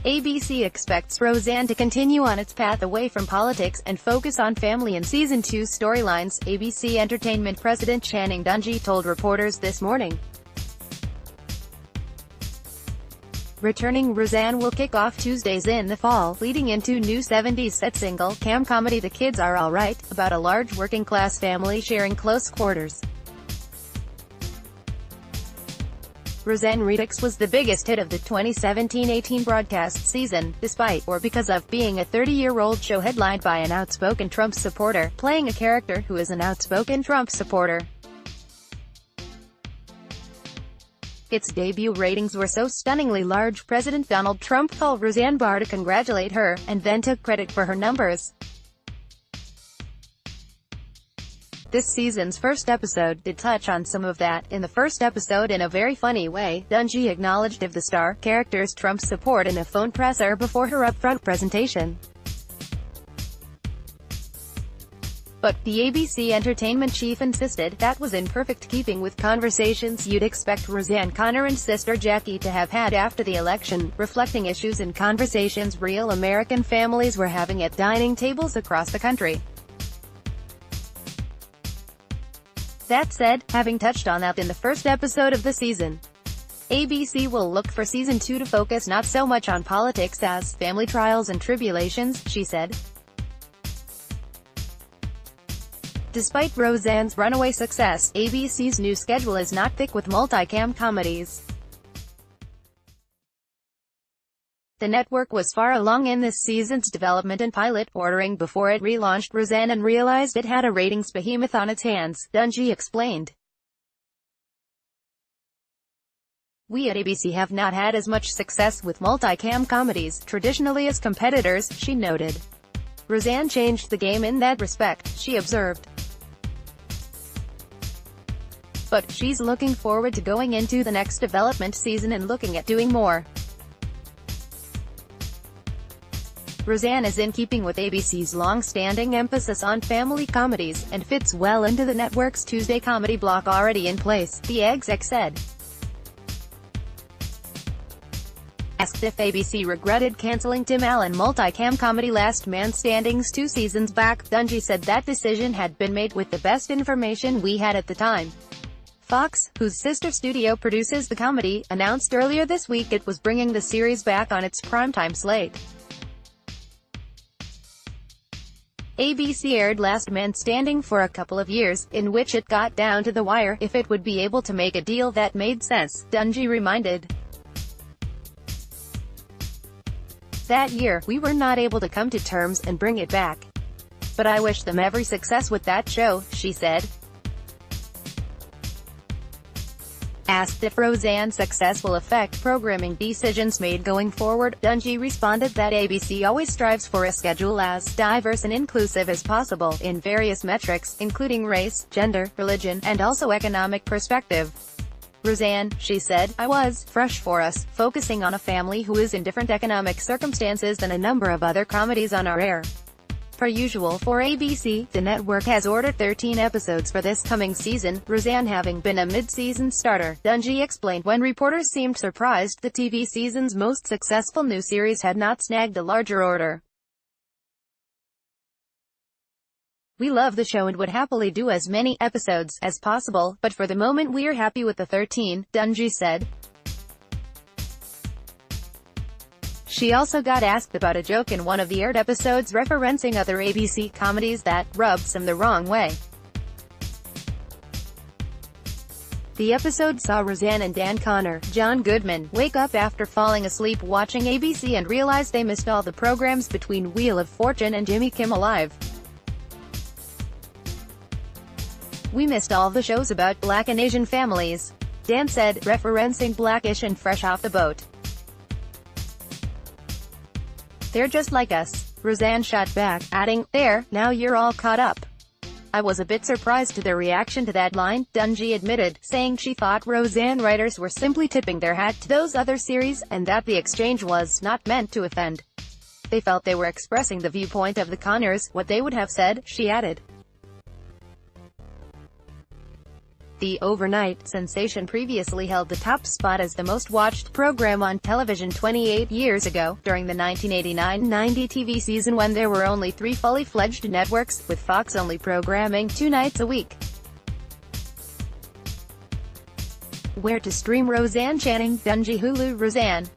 ABC expects Roseanne to continue on its path away from politics and focus on family in Season 2's storylines, ABC Entertainment President Channing Dungey told reporters this morning. Returning Roseanne will kick off Tuesdays in the fall, leading into new 70s set single cam comedy The Kids Are Alright, about a large working-class family sharing close quarters. Roseanne Redux was the biggest hit of the 2017-18 broadcast season, despite, or because of, being a 30-year-old show headlined by an outspoken Trump supporter, playing a character who is an outspoken Trump supporter. Its debut ratings were so stunningly large, President Donald Trump called Roseanne Barr to congratulate her, and then took credit for her numbers. This season's first episode did touch on some of that. In the first episode, in a very funny way, Dungey acknowledged of the star character's Trump support in a phone presser before her upfront presentation. But the ABC Entertainment chief insisted that was in perfect keeping with conversations you'd expect Roseanne, Connor and sister Jackie to have had after the election, reflecting issues and conversations real American families were having at dining tables across the country. That said, having touched on that in the first episode of the season, ABC will look for Season 2 to focus not so much on politics as family trials and tribulations, she said. Despite Roseanne's runaway success, ABC's new schedule is not thick with multicam comedies. The network was far along in this season's development and pilot ordering before it relaunched Roseanne and realized it had a ratings behemoth on its hands, Dungey explained. We at ABC have not had as much success with multicam comedies, traditionally as competitors, she noted. Roseanne changed the game in that respect, she observed. But she's looking forward to going into the next development season and looking at doing more. Roseanne is in keeping with ABC's long-standing emphasis on family comedies, and fits well into the network's Tuesday comedy block already in place, the exec said. Asked if ABC regretted canceling Tim Allen multicam comedy Last Man Standing's 2 seasons back, Dungey said that decision had been made with the best information we had at the time. Fox, whose sister studio produces the comedy, announced earlier this week it was bringing the series back on its primetime slate. ABC aired Last Man Standing for a couple of years, in which it got down to the wire if it would be able to make a deal that made sense, Dungey reminded. That year, we were not able to come to terms and bring it back. But I wish them every success with that show, she said. Asked if Roseanne's success will affect programming decisions made going forward, Dungey responded that ABC always strives for a schedule as diverse and inclusive as possible, in various metrics, including race, gender, religion, and also economic perspective. Roseanne, she said, I was fresh for us, focusing on a family who is in different economic circumstances than a number of other comedies on our air. Per usual for ABC, the network has ordered 13 episodes for this coming season, Roseanne having been a mid-season starter, Dungey explained when reporters seemed surprised the TV season's most successful new series had not snagged a larger order. We love the show and would happily do as many episodes as possible, but for the moment we're happy with the 13, Dungey said. She also got asked about a joke in one of the aired episodes referencing other ABC comedies that rubbed some the wrong way. The episode saw Roseanne and Dan Connor, John Goodman, wake up after falling asleep watching ABC and realize they missed all the programs between Wheel of Fortune and Jimmy Kimmel Live. We missed all the shows about Black and Asian families, Dan said, referencing Blackish and Fresh Off the Boat. They're just like us, Roseanne shot back, adding, there, now you're all caught up. I was a bit surprised to their reaction to that line, Dungey admitted, saying she thought Roseanne writers were simply tipping their hat to those other series, and that the exchange was not meant to offend. They felt they were expressing the viewpoint of the Connors, what they would have said, she added. The overnight sensation previously held the top spot as the most watched program on television 28 years ago, during the 1989-90 TV season when there were only 3 fully fledged networks, with Fox only programming 2 nights a week. Where to stream Roseanne? Channing Dungey, Hulu. Roseanne,